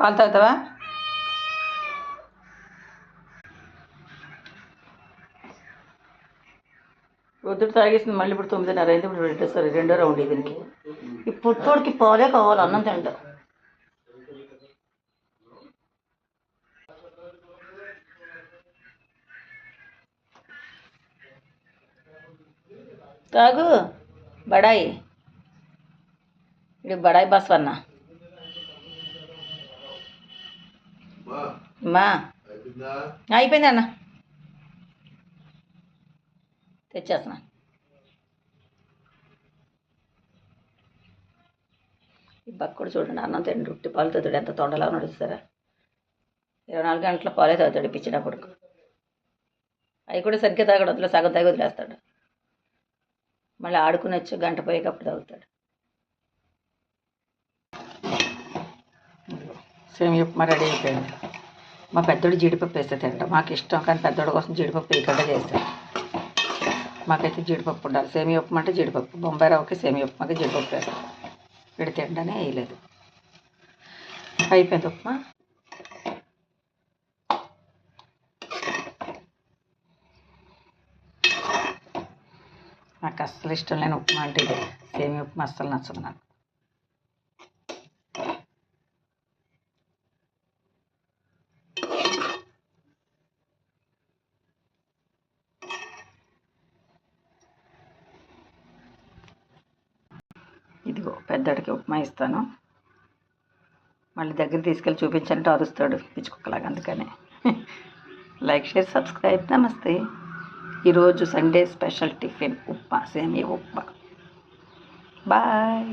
పాలు తాగుతావా? పొద్దుట తాగేసింది, మళ్ళీ ఇప్పుడు 9:30 అయింది. ఇప్పుడు రెండో రౌండ్ దీనికి. ఈ పుట్టోడికి పాలే కావాలి, అన్నం తింటా. తాగు బడాయి, ఇది బడాయి బస్వన్న. అమ్మా అయిపోయింది అన్న, తెచ్చేస్తున్నా. ఈ బక్కడు చూడండి, అన్నం తిండి ఉట్టి పాలు తాగుతాడు, ఎంత తొండలా నడుస్తారా. 24 గంటల పాలే తాగుతాడు పిచ్చినప్పుడు. అవి కూడా సరిగ్గా తాగడు, అందులో సగం తాగి వదిలేస్తాడు. మళ్ళీ ఆడుకుని వచ్చి గంట పోయేకప్పుడు తాగుతాడు. సేమియా ఉప్మా రెడీ అయిపోయింది. మా పెద్దోడు జీడిపప్పు వేస్తే తింటాం, మాకు ఇష్టం. కానీ పెద్దోడి కోసం జీడిపప్పు వేయకుండా చేస్తాడు. మాకైతే జీడిపప్పు ఉండాలి. సేమియా ఉప్మా అంటే జీడిపప్పు, బొంబాయి రవ్వకి సేమియా ఉప్మాకి జీడిపప్పు వేస్తాం. వీడి తిండానే వేయలేదు. అయిపోయింది ఉప్మా. నాకు అస్సలు ఇష్టం లేని ఉప్మా అంటే ఇది. సేమియా ఉప్మా అస్సలు నచ్చదు నాకు. ఇదిగో పెద్దడికి ఉప్మా ఇస్తాను, మళ్ళీ దగ్గర తీసుకెళ్ళి చూపించాలంటే అరుస్తాడు పిచ్చుకుక్కలాగా. అందుకని లైక్, షేర్, సబ్స్క్రైబ్. నమస్తే. ఈరోజు సండే స్పెషల్ టిఫిన్ ఉప్మా, సేమియా ఉప్మా. బాయ్.